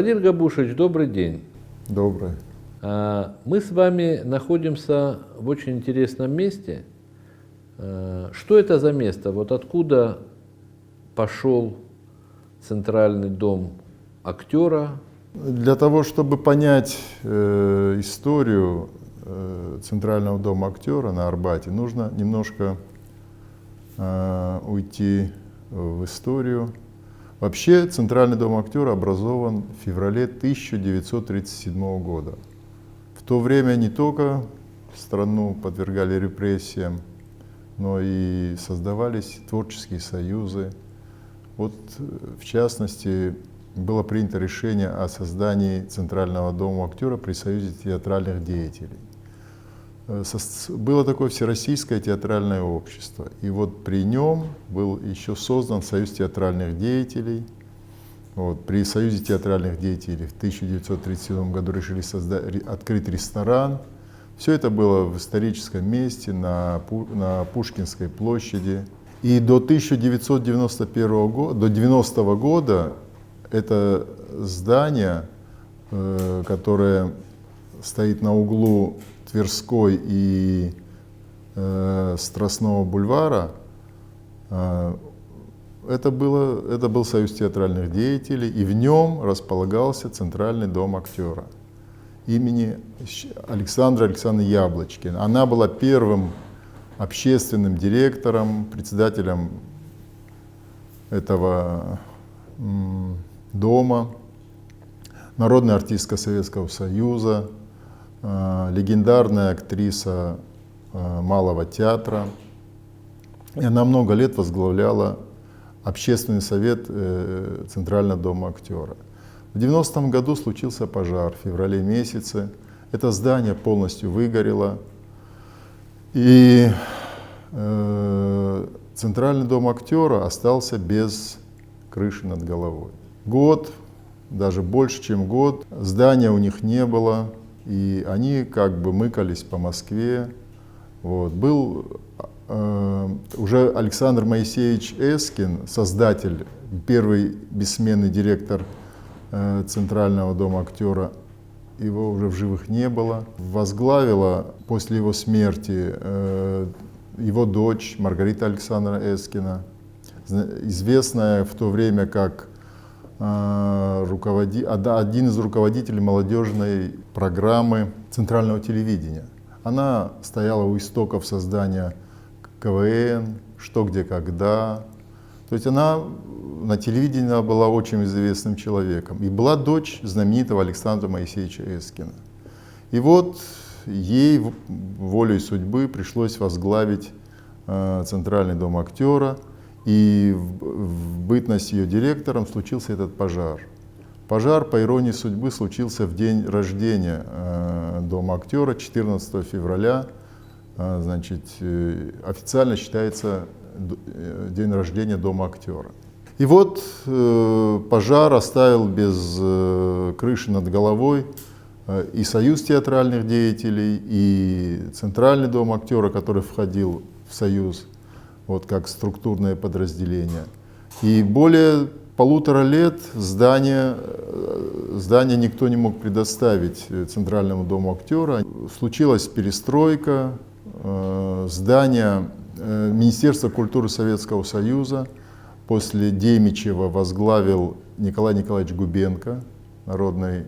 Владимир Габушевич, добрый день. Добрый. Мы с вами находимся в очень интересном месте. Что это за место? Вот откуда пошел Центральный дом актера? Для того, чтобы понять историю Центрального дома актера на Арбате, нужно немножко уйти в историю. Вообще Центральный дом актера образован в феврале 1937 года. В то время не только страну подвергали репрессиям, но и создавались творческие союзы. Вот, в частности, было принято решение о создании Центрального дома актера при Союзе театральных деятелей. Было такое всероссийское театральное общество, и вот при нем был еще создан Союз театральных деятелей. Вот, при Союзе театральных деятелей в 1937 году решили открыть ресторан. Все это было в историческом месте на Пушкинской площади. И до 1991 года, до 90 года это здание, которое стоит на углу Тверской и Страстного бульвара, это был Союз театральных деятелей, и в нем располагался Центральный дом актера имени Александра Александровны Яблочкиной. Она была первым общественным директором, председателем этого дома, народная артистка Советского Союза, легендарная актриса Малого театра. И она много лет возглавляла общественный совет Центрального дома актера. В 90-м году случился пожар в феврале месяце. Это здание полностью выгорело. И Центральный дом актера остался без крыши над головой. Год, даже больше, чем год, здания у них не было. И они как бы мыкались по Москве. Вот. Был уже Александр Моисеевич Эскин, создатель, первый бессменный директор Центрального дома актера, его уже в живых не было. Возглавила после его смерти его дочь Маргарита Александровна Эскина, известная в то время как один из руководителей молодежной программы Центрального телевидения. Она стояла у истоков создания КВН, «Что, где, когда». То есть она на телевидении была очень известным человеком. И была дочь знаменитого Александра Моисеевича Эскина. И вот ей волей судьбы пришлось возглавить Центральный дом актера. И в бытность ее директором случился этот пожар. Пожар, по иронии судьбы, случился в день рождения Дома актера, 14 февраля. Значит, официально считается день рождения Дома актера. И вот пожар оставил без крыши над головой и Союз театральных деятелей, и Центральный дом актера, который входил в Союз, вот как структурное подразделение. И более 1,5 лет здание никто не мог предоставить Центральному дому актера. Случилась перестройка, здание Министерства культуры Советского Союза после Демичева возглавил Николай Николаевич Губенко, народный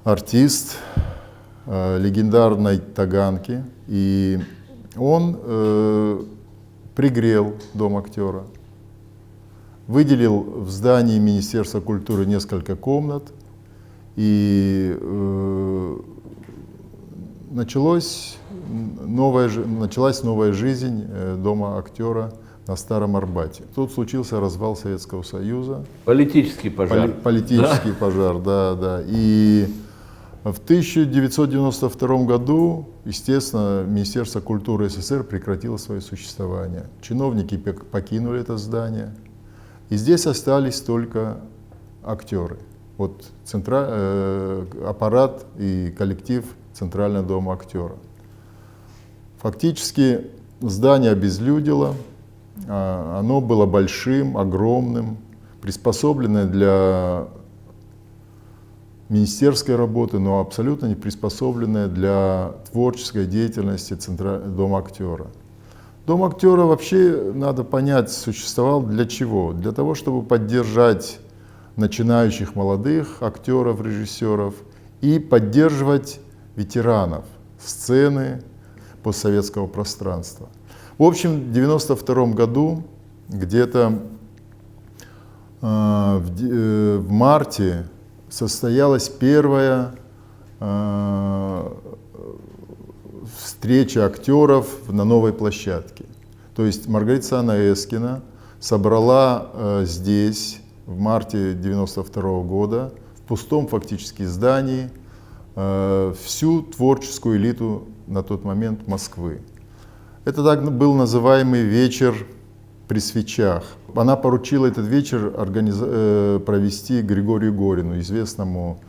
артист легендарной Таганки. И он пригрел Дом актера, выделил в здании Министерства культуры несколько комнат, и началась новая жизнь Дома актера на Старом Арбате. Тут случился развал Советского Союза. Политический пожар. Политический пожар, да. И в 1992 году, естественно, Министерство культуры СССР прекратило свое существование. Чиновники покинули это здание. И здесь остались только актеры. Вот аппарат и коллектив Центрального дома актера. Фактически здание обезлюдило. Оно было большим, огромным, приспособленное для министерской работы, но абсолютно не приспособленная для творческой деятельности Дома актера. Дом актера вообще, надо понять, существовал для чего? Для того, чтобы поддержать начинающих молодых актеров, режиссеров и поддерживать ветеранов сцены постсоветского пространства. В общем, в 1992 году, где-то в марте, состоялась первая встреча актеров на новой площадке. То есть Маргарита Санна Эскина собрала здесь в марте 1992 года в пустом фактически здании всю творческую элиту на тот момент Москвы. Это так был называемый вечер при свечах. Она поручила этот вечер провести Григорию Горину, известному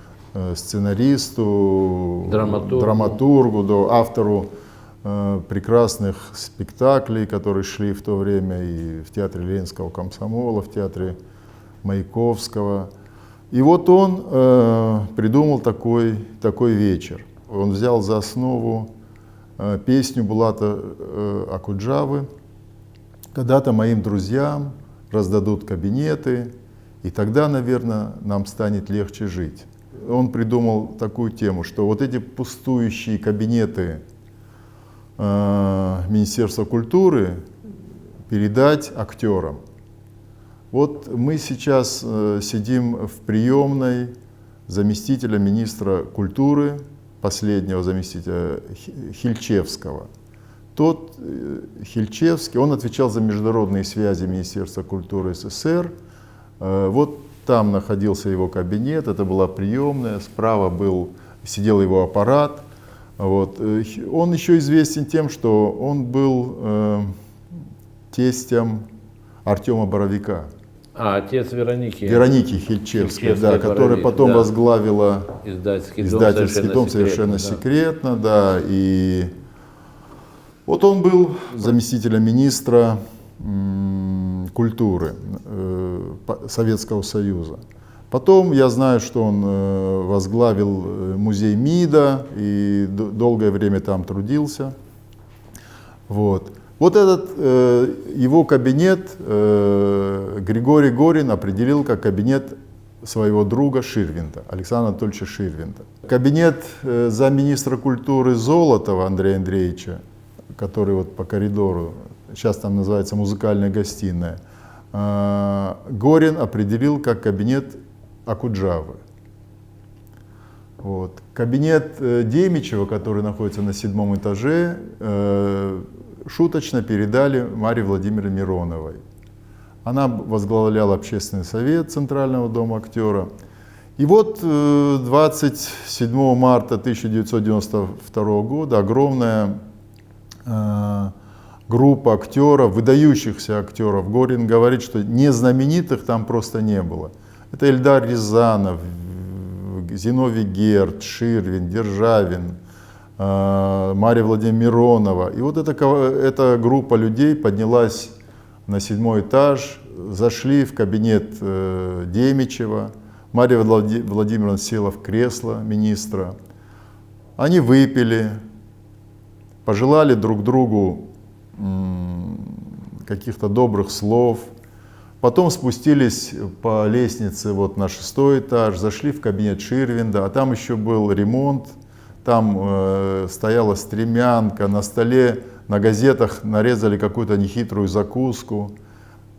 сценаристу, драматургу, автору прекрасных спектаклей, которые шли в то время и в театре Ленинского комсомола, в театре Маяковского. И вот он придумал такой вечер. Он взял за основу песню Булата Акуджавы: «Когда-то моим друзьям раздадут кабинеты, и тогда, наверное, нам станет легче жить». Он придумал такую тему, что вот эти пустующие кабинеты Министерства культуры передать актерам. Вот мы сейчас сидим в приемной заместителя министра культуры, последнего заместителя Хильчевского. Тот Хильчевский, он отвечал за международные связи Министерства культуры СССР. Вот там находился его кабинет, это была приемная, справа сидел его аппарат. Вот. Он еще известен тем, что он был тестем Артема Боровика. Отец Вероники. Вероники Хильчевской, да, которая потом возглавила издательский дом совершенно секретно, да. И вот он был заместителем министра культуры Советского Союза. Потом я знаю, что он возглавил музей МИДа и долгое время там трудился. Вот этот его кабинет Григорий Горин определил как кабинет своего друга Ширвинта, Александра Анатольевича Ширвинта. Кабинет замминистра культуры Золотова Андрея Андреевича, который вот по коридору, сейчас там называется музыкальная гостиная, Горин определил как кабинет Акуджавы. Вот. Кабинет Демичева, который находится на 7-м этаже, шуточно передали Марии Владимировне Мироновой. Она возглавляла общественный совет Центрального дома актера. И вот 27 марта 1992 года огромная группа актеров, выдающихся актеров, Горин говорит, что незнаменитых там просто не было. Это Эльдар Рязанов, Зиновий Герд, Ширвин, Державин, Мария Владимировна Миронова. И вот эта группа людей поднялась на 7-й этаж, зашли в кабинет Демичева. Мария Владимировна села в кресло министра. Они выпили, пожелали друг другу каких-то добрых слов. Потом спустились по лестнице вот на 6-й этаж, зашли в кабинет Ширвинда, а там еще был ремонт. Там стояла стремянка, на столе, на газетах нарезали какую-то нехитрую закуску.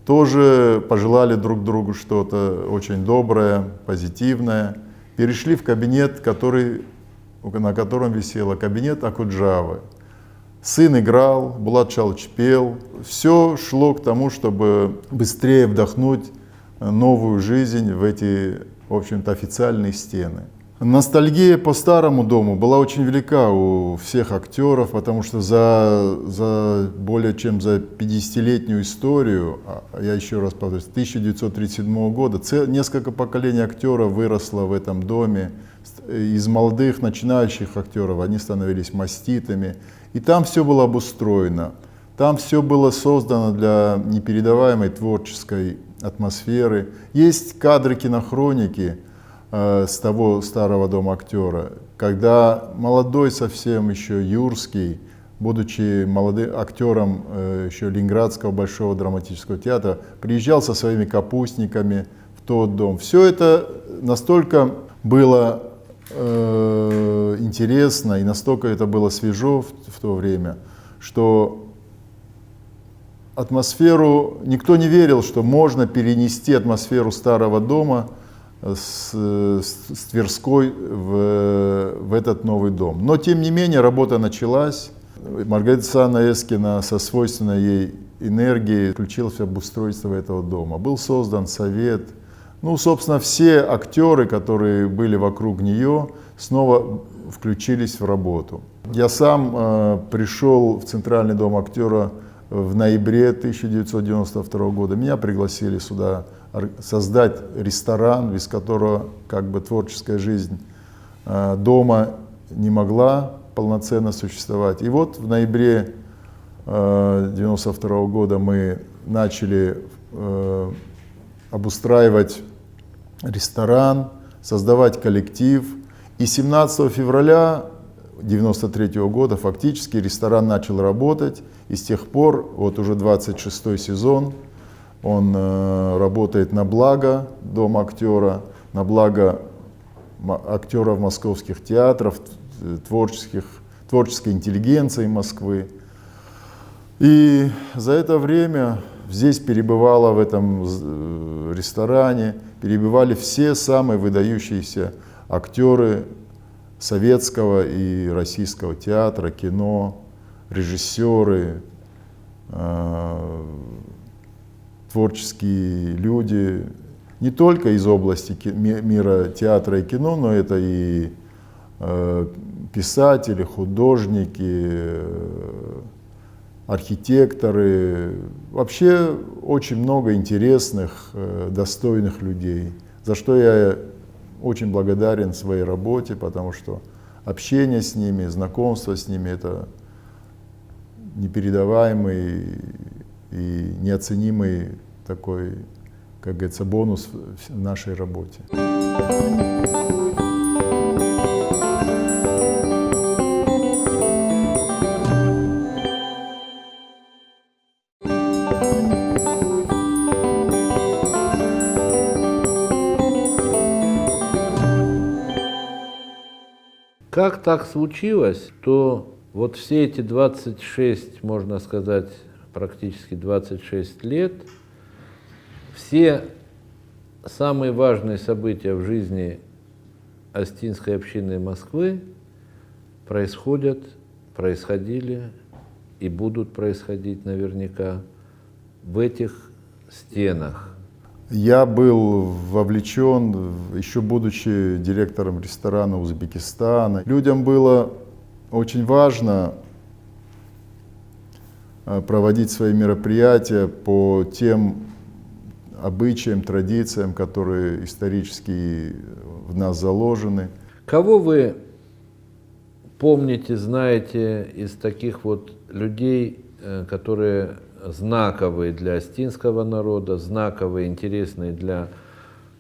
Тоже пожелали друг другу что-то очень доброе, позитивное. Перешли в кабинет, на котором висело кабинет Акуджавы. Сын играл, Булат Чалыч пел. Все шло к тому, чтобы быстрее вдохнуть новую жизнь в эти, в общем-то, официальные стены. Ностальгия по старому дому была очень велика у всех актеров, потому что за более чем за 50-летнюю историю, я еще раз повторюсь, с 1937 года несколько поколений актеров выросло в этом доме. Из молодых начинающих актеров они становились маститами. И там все было обустроено, там все было создано для непередаваемой творческой атмосферы. Есть кадры кинохроники, с того старого дома актера, когда молодой совсем еще Юрский, будучи молодым актером еще Ленинградского Большого драматического театра, приезжал со своими капустниками в тот дом. Все это настолько было интересно и настолько это было свежо в то время, что атмосферу, никто не верил, что можно перенести атмосферу старого дома с Тверской в этот новый дом. Но тем не менее работа началась. Маргарита Александровна Эскина со свойственной ей энергией включилась в обустройство этого дома. Был создан совет. Ну, собственно, все актеры, которые были вокруг нее, снова включились в работу. Я сам пришел в Центральный дом актера в ноябре 1992 года. Меня пригласили сюда создать ресторан, без которого как бы творческая жизнь дома не могла полноценно существовать. И вот в ноябре 1992 года мы начали обустраивать ресторан, создавать коллектив. И 17 февраля 1993 года фактически ресторан начал работать. И с тех пор, вот уже 26-й сезон, он работает на благо Дома актера, на благо актеров московских театров, творческой интеллигенции Москвы. И за это время здесь перебывало, в этом ресторане, перебывали все самые выдающиеся актеры советского и российского театра, кино, режиссеры, творческие люди, не только из области мира театра и кино, но это и писатели, художники, архитекторы, вообще очень много интересных, достойных людей, за что я очень благодарен своей работе, потому что общение с ними, знакомство с ними — это непередаваемый и неоценимый такой, как говорится, бонус в нашей работе. Как так случилось, что вот все эти 26, можно сказать, практически 26 лет, все самые важные события в жизни Остинской общины Москвы происходили и будут происходить наверняка в этих стенах? Я был вовлечен, еще будучи директором ресторана Узбекистана. Людям было очень важно проводить свои мероприятия по тем обычаям, традициям, которые исторически в нас заложены. Кого вы помните, знаете из таких вот людей, которые знаковые для остинского народа, знаковые, интересные для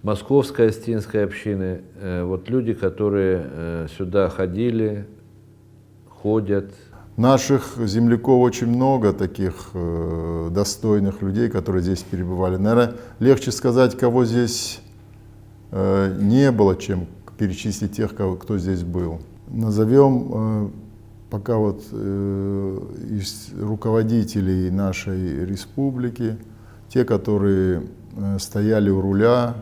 московской остинской общины, вот люди, которые сюда ходили, ходят? Наших земляков очень много, таких достойных людей, которые здесь перебывали. Наверное, легче сказать, кого здесь не было, чем перечислить тех, кто здесь был. Назовем пока вот из руководителей нашей республики, те, которые стояли у руля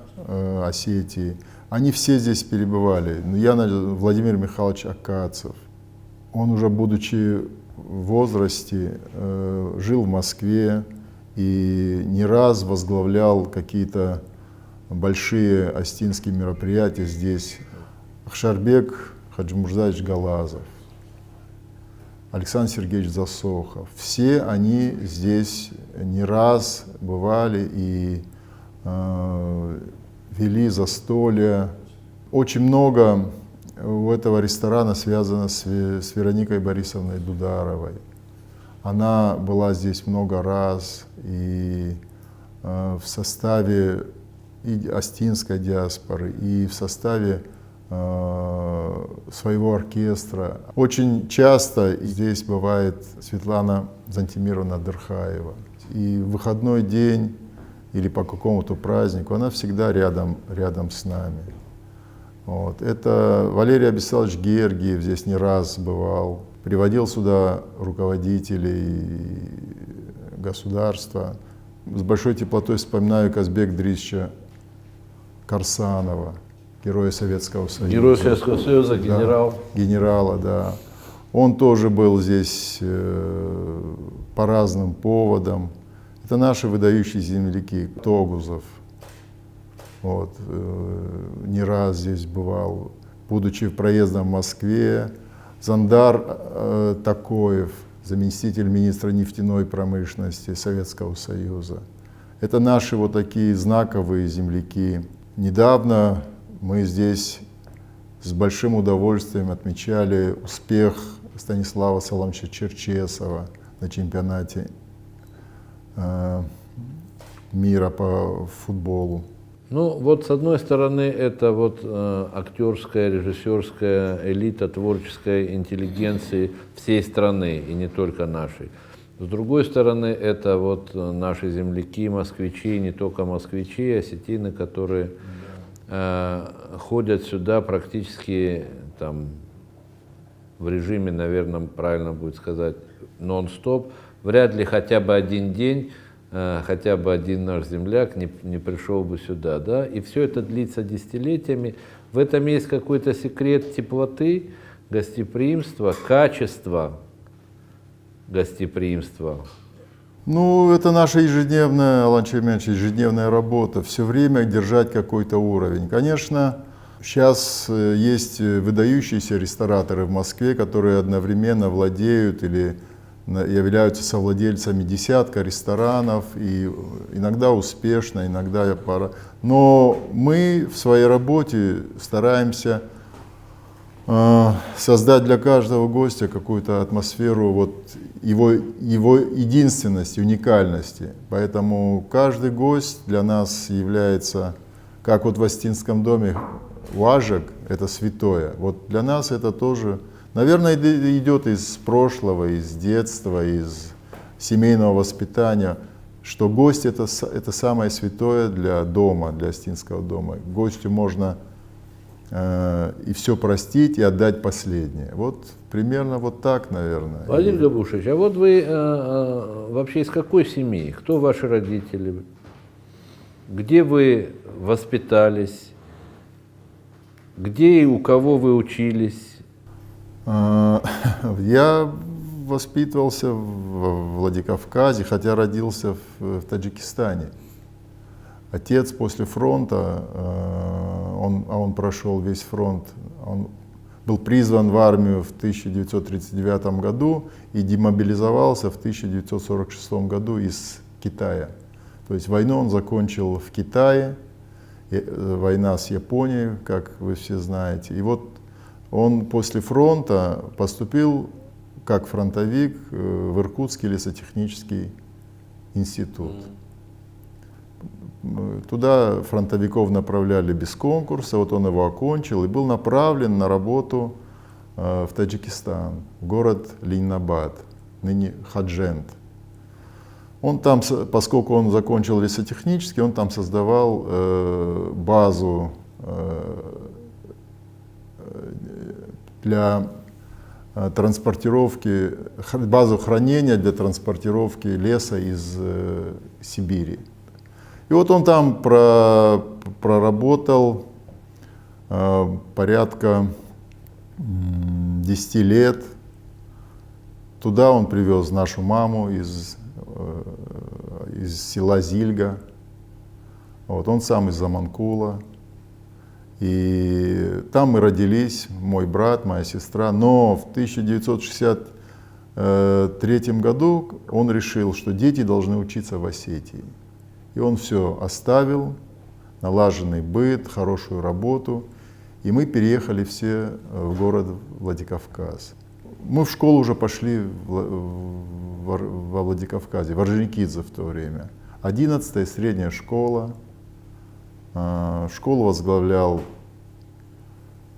Осетии, они все здесь перебывали. Владимир Михайлович Акацев, он уже будучи в возрасте жил в Москве и не раз возглавлял какие-то большие остинские мероприятия здесь. Ахшарбек Хаджимурзаевич Галазов, Александр Сергеевич Засохов. Все они здесь не раз бывали и вели застолья. Очень много у этого ресторана связано с Вероникой Борисовной Дударовой. Она была здесь много раз и в составе и остинской диаспоры, и в составе своего оркестра. Очень часто здесь бывает Светлана Зантимировна Дырхаева. И в выходной день или по какому-то празднику она всегда рядом с нами. Вот. Это Валерий Абисалович Гергиев здесь не раз бывал, приводил сюда руководителей государства. С большой теплотой вспоминаю Казбек Дрисовича Карсанова, героя Советского Союза. Герой Советского Союза, генерал. Да, генерала, да. Он тоже был здесь по разным поводам. Это наши выдающие земляки. Тогузов. Вот, не раз здесь бывал, будучи проездом в Москве. Зандар Такоев, заместитель министра нефтяной промышленности Советского Союза. Это наши вот такие знаковые земляки. Недавно мы здесь с большим удовольствием отмечали успех Станислава Саламовича Черчесова на чемпионате мира по футболу. Ну, вот с одной стороны, это вот актерская, режиссерская элита творческой интеллигенции всей страны, и не только нашей. С другой стороны, это вот наши земляки, москвичи, не только москвичи, осетины, которые ходят сюда практически там, в режиме, наверное, правильно будет сказать, нон-стоп. Вряд ли хотя бы один день, хотя бы один наш земляк не пришел бы сюда, да, и все это длится десятилетиями. В этом есть какой-то секрет теплоты, гостеприимства, качества гостеприимства. Ну, это наша ежедневная, Алан Чемьянович, ежедневная работа, все время держать какой-то уровень. Конечно, сейчас есть выдающиеся рестораторы в Москве, которые одновременно владеют или являются совладельцами десятка ресторанов, и иногда успешно, иногда пара. Но мы в своей работе стараемся создать для каждого гостя какую-то атмосферу вот его единственности, уникальности. Поэтому каждый гость для нас является, как вот в Остинском доме, важек — это святое. Вот для нас это тоже, наверное, идет из прошлого, из детства, из семейного воспитания, что гость — это самое святое для дома, для Остинского дома. Гостю можно и все простить, и отдать последнее. Вот примерно вот так, наверное. Владимир Габушевич, а вот вы вообще из какой семьи? Кто ваши родители? Где вы воспитались? Где и у кого вы учились? Я воспитывался в Владикавказе, хотя родился в Таджикистане. Отец после фронта, он прошел весь фронт, он был призван в армию в 1939 году и демобилизовался в 1946 году из Китая. То есть войну он закончил в Китае, война с Японией, как вы все знаете. И вот он после фронта поступил как фронтовик в Иркутский лесотехнический институт. Туда фронтовиков направляли без конкурса, вот он его окончил и был направлен на работу в Таджикистан, в город Ленинабад, ныне Хаджент. Он там, поскольку он закончил лесотехнический, он там создавал базу для транспортировки, базу хранения для транспортировки леса из Сибири. И вот он там проработал порядка 10 лет. Туда он привез нашу маму из села Зильга. Вот, он сам из Заманкула. И там мы родились, мой брат, моя сестра. Но в 1963 году он решил, что дети должны учиться в Осетии. И он все оставил, налаженный быт, хорошую работу. И мы переехали все в город Владикавказ. Мы в школу уже пошли во Владикавказе, в Орджоникидзе в то время. 11-я средняя школа. Школу возглавлял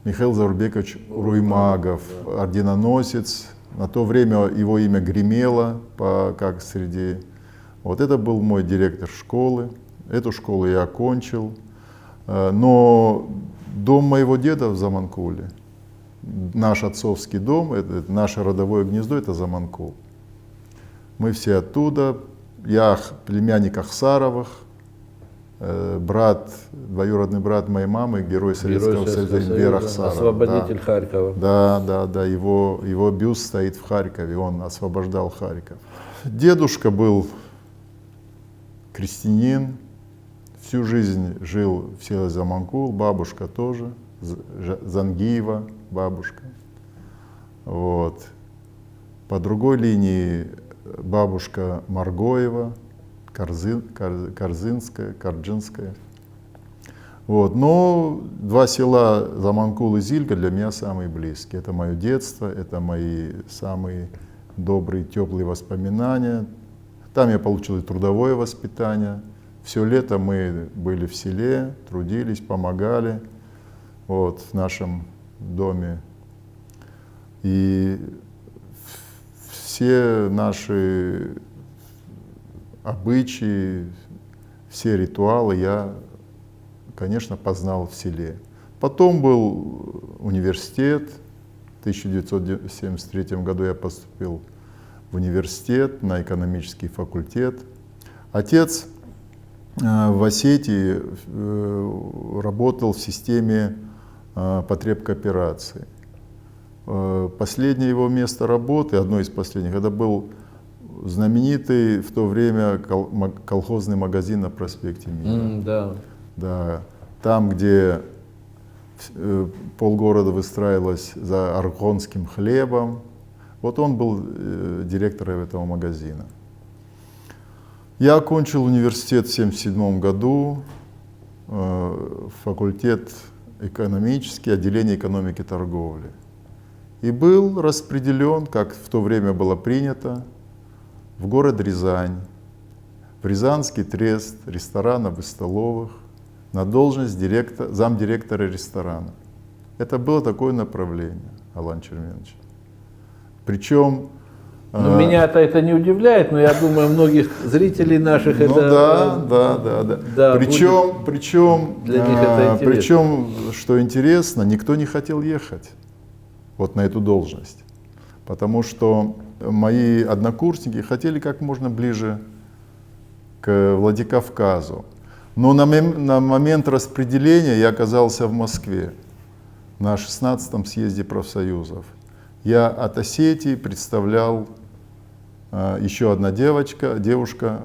Михаил Заурбекович Руймагов, орденоносец. На то время его имя гремело, как среди... Вот это был мой директор школы. Эту школу я окончил. Но дом моего деда в Заманкуле, наш отцовский дом, наше родовое гнездо, это Заманкул. Мы все оттуда. Я племянник Ахсаровых, двоюродный брат моей мамы, герой Советского Союза Энвер Ахсаров. Освободитель Харькова. Да, его бюст стоит в Харькове, он освобождал Харьков. Дедушка был крестьянин, всю жизнь жил в селе Заманкул, бабушка тоже, Зангиева бабушка. Вот. По другой линии бабушка Маргоева, Корджинская. Вот. Но два села Заманкул и Зильга для меня самые близкие. Это мое детство, это мои самые добрые, теплые воспоминания. Там я получил и трудовое воспитание. Все лето мы были в селе, трудились, помогали вот, в нашем доме. И все наши обычаи, все ритуалы я, конечно, познал в селе. Потом был университет. В 1973 году я поступил в университет на экономический факультет. Отец в Осетии работал в системе потребкооперации. Последнее его место работы, одно из последних, это был знаменитый в то время колхозный магазин на проспекте Мира. Да. Там, где полгорода выстраивалось за архонским хлебом. Вот он был директором этого магазина. Я окончил университет в 1977 году, факультет экономический, отделение экономики и торговли. И был распределен, как в то время было принято, в город Рязань, в Рязанский трест ресторанов и столовых на должность замдиректора ресторана. Это было такое направление, Алан Черменович. Причем... Меня-то это не удивляет, но я думаю, многих зрителей наших это... Да. Причем, для них это причем, что интересно, никто не хотел ехать вот на эту должность. Потому что мои однокурсники хотели как можно ближе к Владикавказу. Но на момент распределения я оказался в Москве на 16-м съезде профсоюзов. Я от Осетии представлял, еще одна девушка,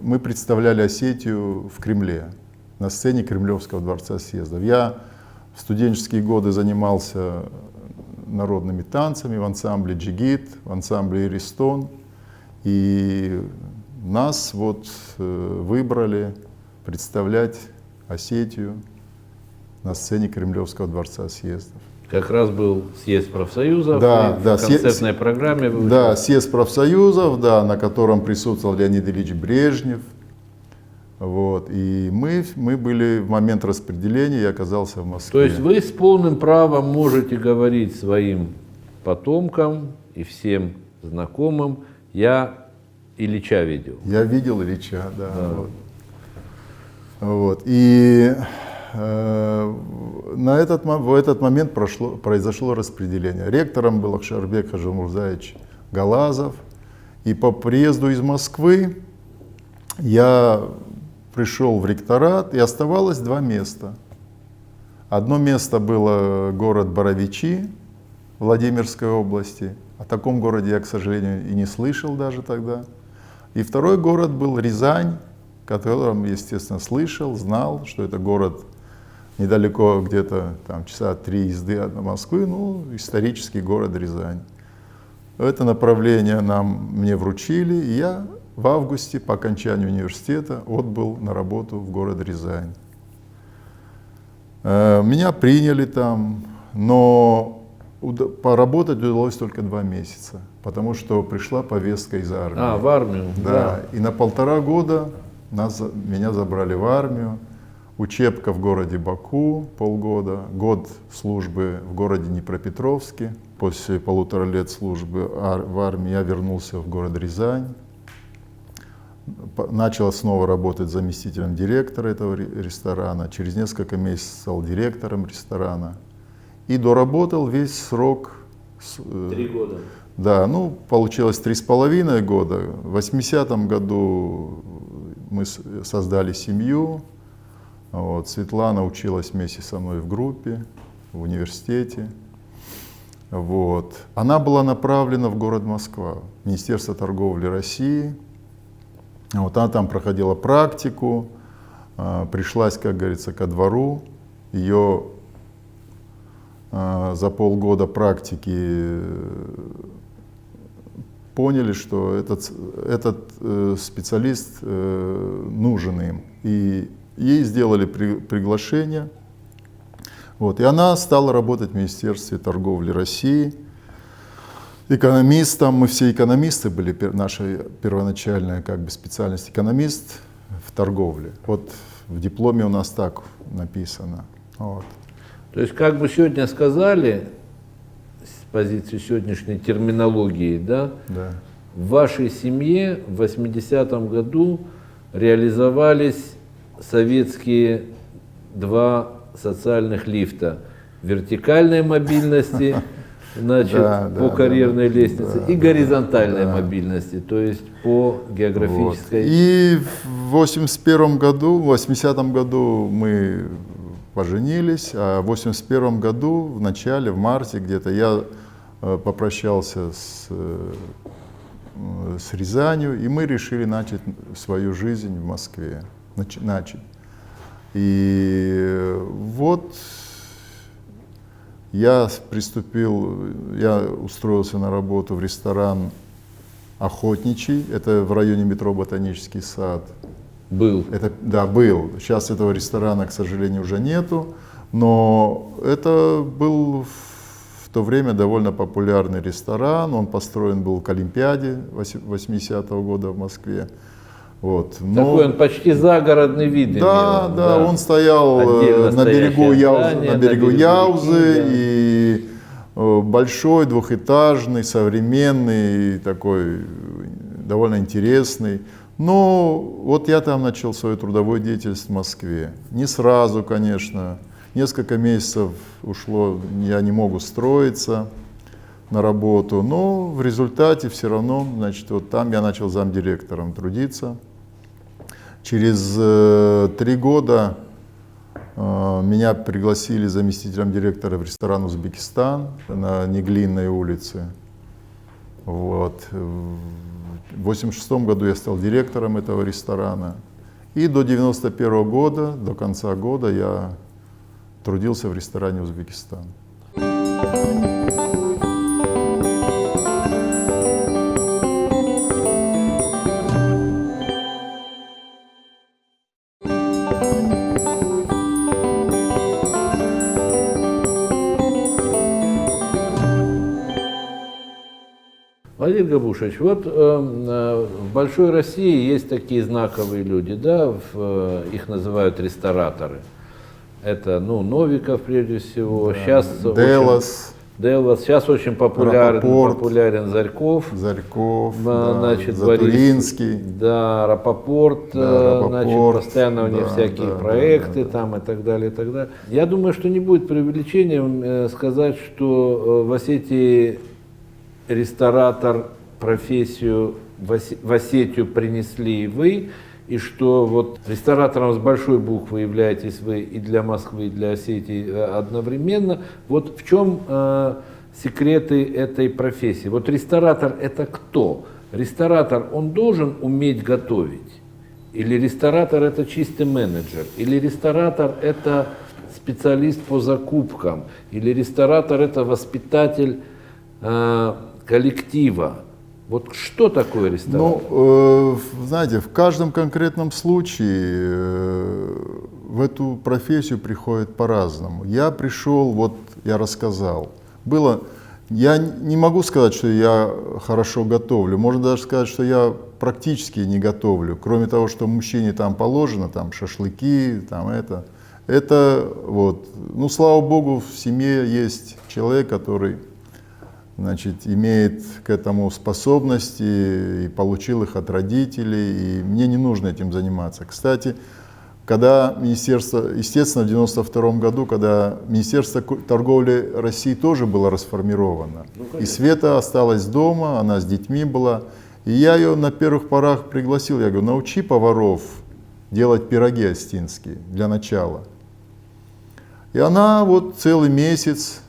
мы представляли Осетию в Кремле, на сцене Кремлевского дворца съездов. Я в студенческие годы занимался народными танцами в ансамбле «Джигит», в ансамбле «Иристон». И нас вот выбрали представлять Осетию на сцене Кремлевского дворца съездов. Как раз был съезд профсоюзов, да, в концертной программе. Да, съезд профсоюзов, да, на котором присутствовал Леонид Ильич Брежнев. Вот, и мы были в момент распределения, я оказался в Москве. То есть вы с полным правом можете говорить своим потомкам и всем знакомым: я Ильича видел. Я видел Ильича, да. Вот. И в этот момент произошло распределение. Ректором был Ахшарбек Хаджимурзаевич Галазов. И по приезду из Москвы я пришел в ректорат, и оставалось два места. Одно место было город Боровичи Владимирской области. О таком городе я, к сожалению, и не слышал даже тогда. И второй город был Рязань, о котором, естественно, слышал, знал, что это город недалеко, где-то там часа 3 езды от Москвы, исторический город Рязань. Это направление мне вручили, и я в августе по окончанию университета отбыл на работу в город Рязань. Меня приняли там, но поработать удалось только 2 месяца, потому что пришла повестка из армии. В армию? Да. И на 1,5 года меня забрали в армию. учебка в городе Баку полгода, год службы в городе Днепропетровске. После 1,5 лет службы в армии я вернулся в город Рязань. Начал снова работать заместителем директора этого ресторана. Через несколько месяцев стал директором ресторана. И доработал весь срок. 3 года. Да, ну, получилось 3,5 года. В 80-м году мы создали семью. Вот. Светлана училась вместе со мной в группе, в университете. Вот. Она была направлена в город Москва, Министерство торговли России. Вот. Она там проходила практику, пришлась, как говорится, ко двору. Ее за полгода практики поняли, что этот специалист нужен им. И ей сделали приглашение. Вот. И она стала работать в Министерстве торговли России экономистом. Мы все экономисты были, наша первоначальная как бы специальность экономист в торговле. Вот в дипломе у нас так написано. Вот. То есть, как бы сегодня сказали, с позиции сегодняшней терминологии, да, Да. в вашей семье в 80-м году реализовались советские 2 социальных лифта вертикальной мобильности, значит, по карьерной лестнице, и горизонтальной мобильности, то есть по географической. Вот. И в 81-м году, в 80-м году мы поженились, а в 81-м году, в начале, в марте где-то, я попрощался с Рязанью, и мы решили начать свою жизнь в Москве. Начать. И вот я устроился на работу в ресторан «Охотничий», это в районе метро «Ботанический сад». Был. Да, был. Сейчас этого ресторана, к сожалению, уже нету, но это был в то время довольно популярный ресторан. Он построен был к Олимпиаде 80-го года в Москве. Вот. Такой он почти загородный вид да, имел. Да, он стоял на берегу Яузы, и большой, двухэтажный, современный, такой довольно интересный. Но вот я там начал свою трудовую деятельность в Москве. Не сразу, конечно. Несколько месяцев ушло, я не мог устроиться на работу, но в результате все равно, значит, вот там я начал замдиректором трудиться. Через 3 года меня пригласили заместителем директора в ресторан «Узбекистан» на Неглинной улице. Вот. В 1986 году я стал директором этого ресторана. И до 1991 года, до конца года, я трудился в ресторане «Узбекистан». Владимир Габушевич, вот в большой России есть такие знаковые люди, да, их называют рестораторы. Это, ну, Новиков прежде всего, да, сейчас Делос. Сейчас очень популярен Зарьков. Значит, Затуринский. Да, Рапопорт, значит, постоянно у них всякие проекты там и так далее, и так далее. Я думаю, что не будет преувеличением сказать, что в Осетии ресторатор профессию в Осетию принесли и вы, и что вот ресторатором с большой буквы являетесь вы и для Москвы, и для Осетии одновременно. Вот в чем секреты этой профессии? Вот ресторатор — это кто? Ресторатор, он должен уметь готовить? Или ресторатор — это чистый менеджер? Или ресторатор — это специалист по закупкам? Или ресторатор — это воспитатель коллектива? Вот что такое ресторатор? Ну, знаете, в каждом конкретном случае в эту профессию приходит по-разному. Я пришел, вот я рассказал, было Я не могу сказать, что я хорошо готовлю. Можно даже сказать, что я практически не готовлю. Кроме того, что мужчине там положено, там шашлыки, там это. Это вот, ну, слава богу, в семье есть человек, который, значит, имеет к этому способности и получил их от родителей, и мне не нужно этим заниматься. Кстати, когда Министерство, естественно, в 1992 году, когда Министерство торговли России тоже было расформировано, и Света осталась дома, она с детьми была, и я ее на первых порах пригласил, я говорю, научи поваров делать пироги остинские для начала. И она вот целый месяц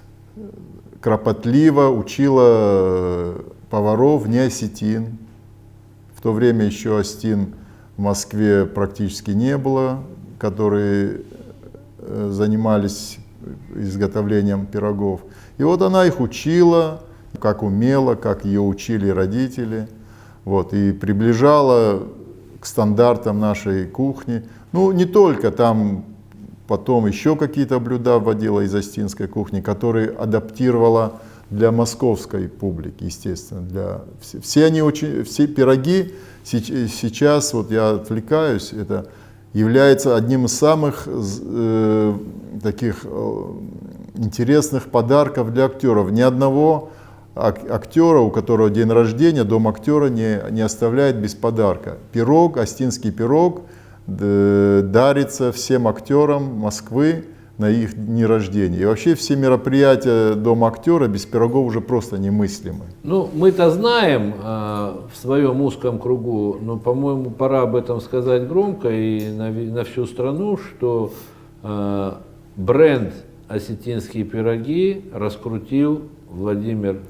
кропотливо учила поваров не осетин. В то время еще Остин в Москве практически не было, которые занимались изготовлением пирогов. И вот она их учила, как умела, как ее учили родители, вот, и приближала к стандартам нашей кухни. Ну, не только, там потом еще какие-то блюда вводила из остинской кухни, которые адаптировала для московской публики, естественно. Все пироги сейчас, вот я отвлекаюсь, это является одним из самых таких интересных подарков для актеров. Ни одного актера, у которого день рождения, Дом актера не оставляет без подарка. Пирог, остинский пирог, дарится всем актерам Москвы на их дни рождения. И вообще все мероприятия Дома актера без пирогов уже просто немыслимы. Ну, мы-то знаем в своем узком кругу, но, по-моему, пора об этом сказать громко и на всю страну, что бренд «Осетинские пироги» раскрутил Владимир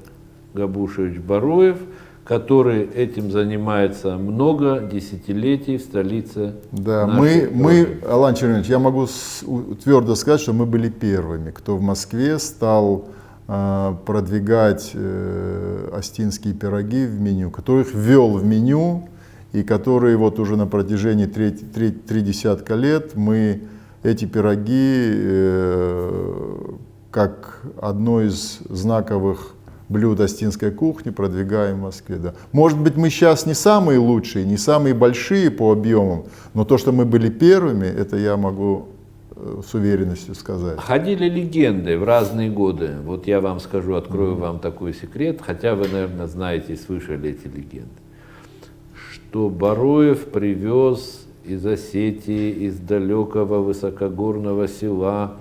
Габушевич Бароев, который этим занимается много десятилетий в столице. Да, мы, Алан Чернинович, я могу твердо сказать, что мы были первыми, кто в Москве стал продвигать остинские пироги в меню, который их ввел в меню, и который вот уже на протяжении три десятка лет мы эти пироги как одно из знаковых блюд остинской кухни продвигаем в Москве. Да. Может быть, мы сейчас не самые лучшие, не самые большие по объемам, но то, что мы были первыми, это я могу с уверенностью сказать. Ходили легенды в разные годы. Вот я вам скажу, открою вам такой секрет, хотя вы, наверное, знаете и слышали эти легенды, что Бароев привез из Осетии, из далекого высокогорного села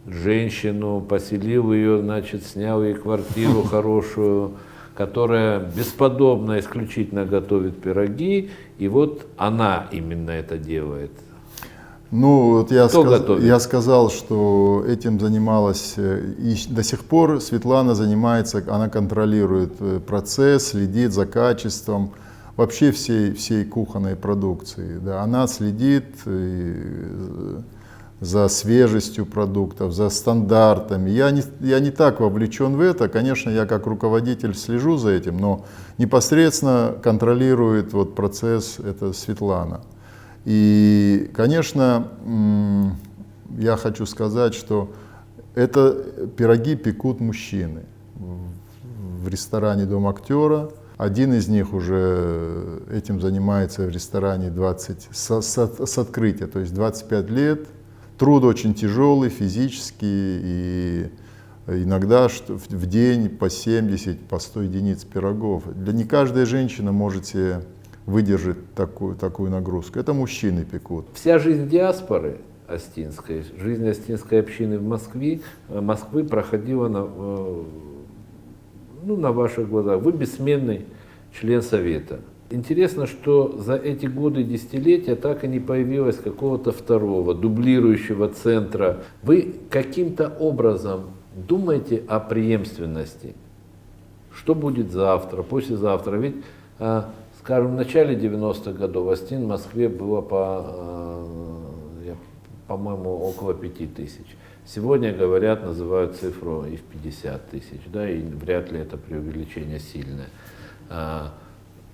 женщину, поселил ее, значит, снял ей квартиру хорошую, которая бесподобно, исключительно готовит пироги, и вот она именно это делает. Ну, вот я сказал, что этим занималась, и до сих пор Светлана занимается, она контролирует процесс, следит за качеством вообще всей кухонной продукции. Да. Она следит за свежестью продуктов, за стандартами. Я не так вовлечен в это. Конечно, я как руководитель слежу за этим, но непосредственно контролирует вот процесс это Светлана. И, конечно, я хочу сказать, что это пироги пекут мужчины в ресторане Дом актера. Один из них уже этим занимается в ресторане с открытия, то есть 25 лет. Труд очень тяжелый, физический, и иногда в день по 70, по 100 единиц пирогов. Не каждая женщина может себе выдержать такую нагрузку. Это мужчины пекут. Вся жизнь диаспоры остинской, жизнь остинской общины в Москвы проходила на ваших глазах. Вы бессменный член Совета. Интересно, что за эти годы, десятилетия так и не появилось какого-то второго, дублирующего центра. Вы каким-то образом думаете о преемственности? Что будет завтра, послезавтра? Ведь, скажем, в начале 90-х годов Остин в Москве было, по-моему, около 5000. Сегодня, говорят, называют цифру и в 50 тысяч, да, и вряд ли это преувеличение сильное.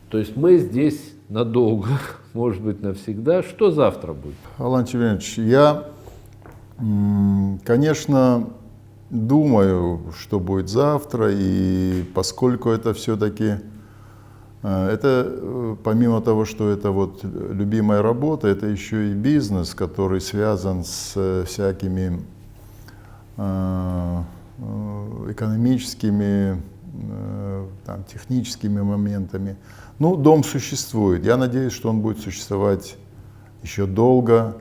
То есть мы здесь надолго, может быть, навсегда. Что завтра будет? Алан Чернинович, я, конечно, думаю, что будет завтра, и поскольку это все-таки, это помимо того, что это вот любимая работа, это еще и бизнес, который связан с всякими экономическими, там, техническими моментами. Ну, дом существует. Я надеюсь, что он будет существовать еще долго.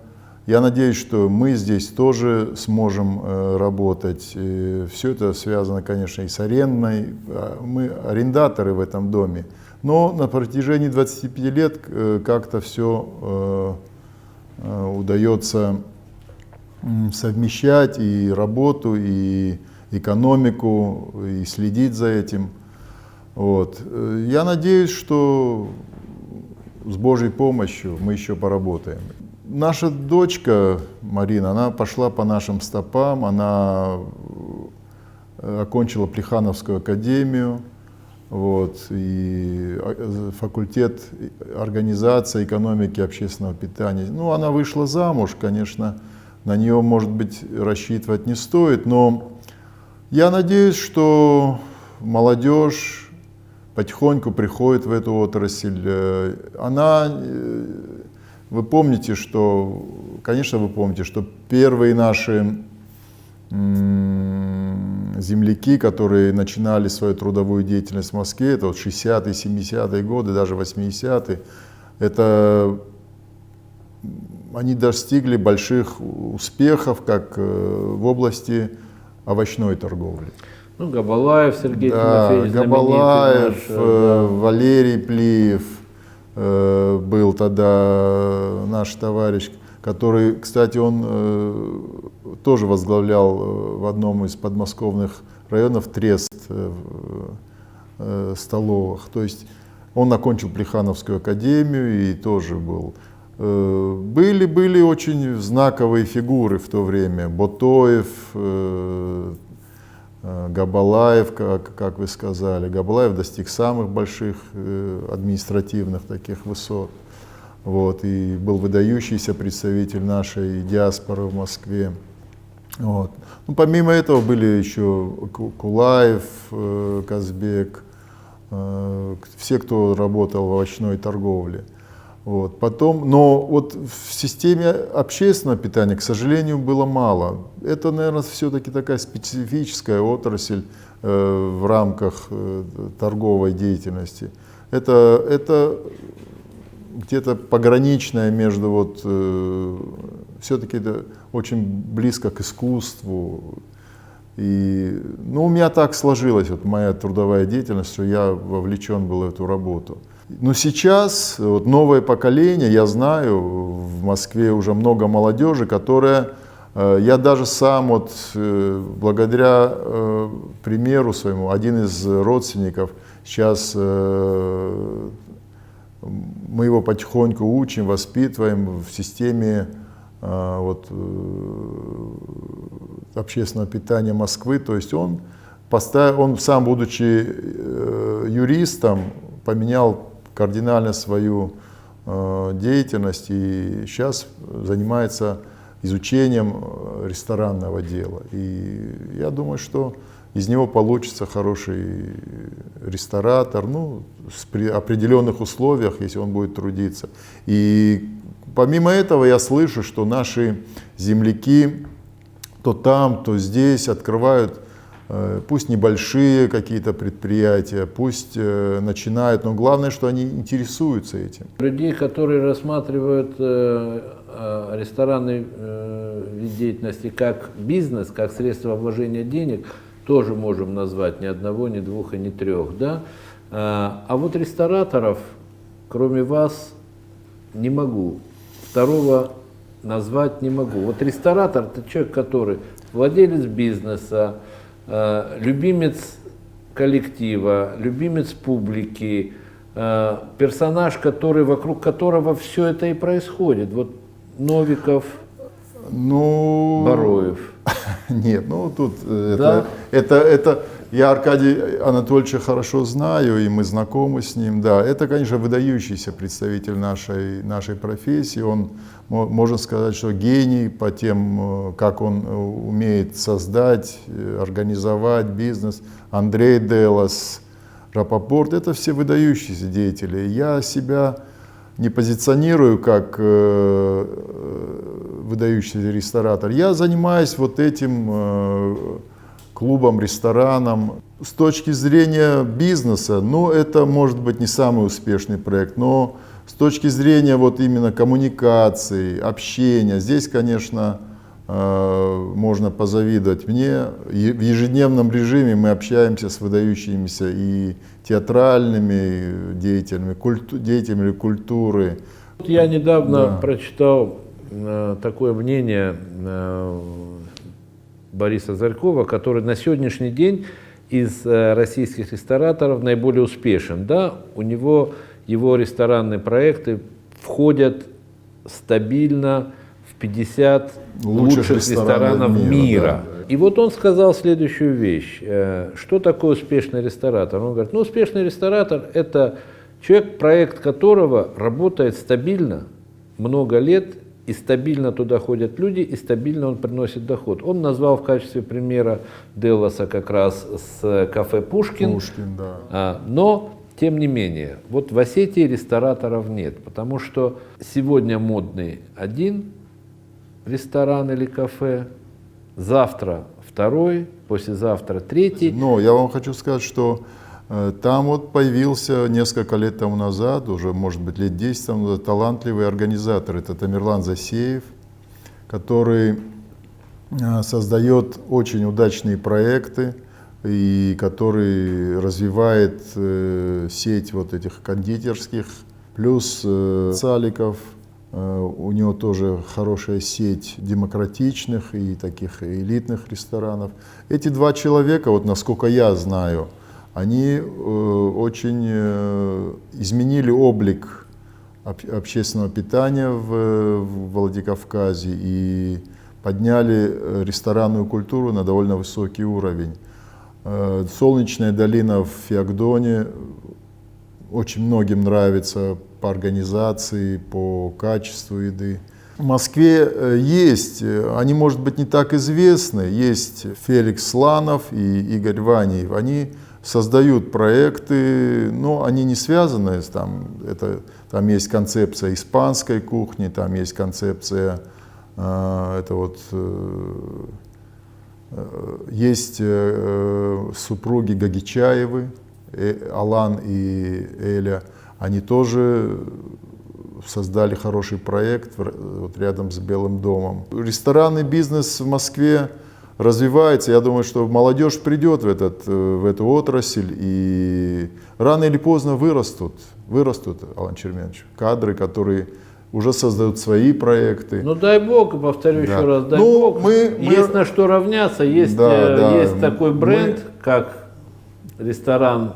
Я надеюсь, что мы здесь тоже сможем работать. Все это связано, конечно, и с арендой. Мы арендаторы в этом доме. Но на протяжении 25 лет как-то все удается совмещать и работу, и экономику, и следить за этим. Вот. Я надеюсь, что с Божьей помощью мы еще поработаем. Наша дочка Марина, она пошла по нашим стопам, она окончила Плехановскую академию, вот, и факультет организации, экономики, общественного питания. Ну, она вышла замуж, конечно, на нее, может быть, рассчитывать не стоит, но я надеюсь, что молодежь потихоньку приходит в эту отрасль. Вы помните, что, конечно, вы помните, что первые наши земляки, которые начинали свою трудовую деятельность в Москве, это вот 60-е, 70-е годы, даже 80-е, это они достигли больших успехов как в области овощной торговли. Ну, Габалаев Сергей Тимофеевич, Габалаев, наш, Валерий Плиев был тогда наш товарищ, который, кстати, он тоже возглавлял в одном из подмосковных районов трест столовых. То есть он окончил Плехановскую академию и тоже был. Были очень знаковые фигуры в то время. Ботоев, Габалаев, как вы сказали. Габалаев достиг самых больших административных таких высот. Вот, и был выдающийся представитель нашей диаспоры в Москве. Вот. Ну, помимо этого были еще Кулаев, Казбек, все, кто работал в овощной торговле. Вот. Потом, но вот в системе общественного питания, к сожалению, было мало. Это, наверное, все-таки такая специфическая отрасль в рамках торговой деятельности. Это где-то пограничное между вот, все-таки это очень близко к искусству. И, ну, у меня так сложилась вот моя трудовая деятельность, что я вовлечен был в эту работу. Но сейчас вот новое поколение, я знаю, в Москве уже много молодежи, которая, я даже сам вот благодаря примеру своему, один из родственников, сейчас мы его потихоньку учим, воспитываем в системе вот, общественного питания Москвы. То есть он сам, будучи юристом, поменял кардинально свою деятельность и сейчас занимается изучением ресторанного дела. И я думаю, что из него получится хороший ресторатор, ну, при определенных условиях, если он будет трудиться. И помимо этого я слышу, что наши земляки то там, то здесь открывают, пусть небольшие какие-то предприятия, пусть начинают, но главное, что они интересуются этим. Людей, которые рассматривают ресторанный вид деятельности как бизнес, как средство вложения денег, тоже можем назвать ни одного, ни двух и ни трех. Да? А вот рестораторов, кроме вас, не могу. Второго назвать не могу. Вот ресторатор – это человек, который владелец бизнеса, любимец коллектива, любимец публики, персонаж, вокруг которого все это и происходит. Вот Новиков. Ну, Бароев. нет, ну тут Да? это я Аркадия Анатольевича хорошо знаю, и мы знакомы с ним, да. Это, конечно, выдающийся представитель нашей профессии. Он, можно сказать, что гений по тем, как он умеет создать, организовать бизнес. Андрей Делос, Рапопорт, это все выдающиеся деятели. Я себя не позиционирую как выдающийся ресторатор. Я занимаюсь вот этим клубом, рестораном. С точки зрения бизнеса, ну, это может быть не самый успешный проект, но с точки зрения вот именно коммуникации, общения, здесь, конечно, можно позавидовать мне. В ежедневном режиме мы общаемся с выдающимися и театральными деятелями, деятелями культуры. Я недавно Да. прочитал такое мнение Бориса Зарькова, который на сегодняшний день из российских рестораторов наиболее успешен. Да, у него его ресторанные проекты входят стабильно в 50 лучших ресторанов мира. да. И вот он сказал следующую вещь. Что такое успешный ресторатор? Он говорит, ну, успешный ресторатор – это человек, проект которого работает стабильно много лет, и стабильно туда ходят люди, и стабильно он приносит доход. Он назвал в качестве примера Делоса как раз с кафе «Пушкин». Пушкин, да. Но, тем не менее, вот в Осетии рестораторов нет, потому что сегодня модный один ресторан или кафе, завтра второй, послезавтра третий. Но я вам хочу сказать, что там вот появился несколько лет тому назад, уже может быть лет 10 тому назад, талантливый организатор. Это Тамерлан Засеев, который создает очень удачные проекты и который развивает сеть вот этих кондитерских, плюс Саликов. У него тоже хорошая сеть демократичных и таких элитных ресторанов. Эти два человека, вот насколько я знаю, они очень изменили облик общественного питания в Владикавказе и подняли ресторанную культуру на довольно высокий уровень. Солнечная долина в Феогдоне очень многим нравится по организации, по качеству еды. В Москве есть, они, может быть, не так известны, есть Феликс Сланов и Игорь Ванеев. Они создают проекты, но они не связаны с там есть концепция испанской кухни, там есть концепция, есть супруги Гагичаевы, Алан и Эля, они тоже создали хороший проект вот рядом с Белым домом. Ресторанный бизнес в Москве развивается. Я думаю, что молодежь придет в эту отрасль, и рано или поздно вырастут, Алан Черменович, кадры, которые уже создают свои проекты. Ну дай бог, повторю Да. еще раз, дай Ну, бог. мы- Есть на что равняться, есть, есть такой бренд, как ресторан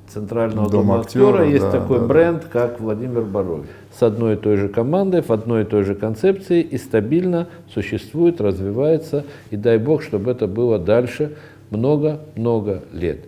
Центрального Дом дома актера, актера, есть да, такой да, бренд, как Владимир Бароев. С одной и той же командой, в одной и той же концепции и стабильно существует, развивается. И дай бог, чтобы это было дальше много-много лет.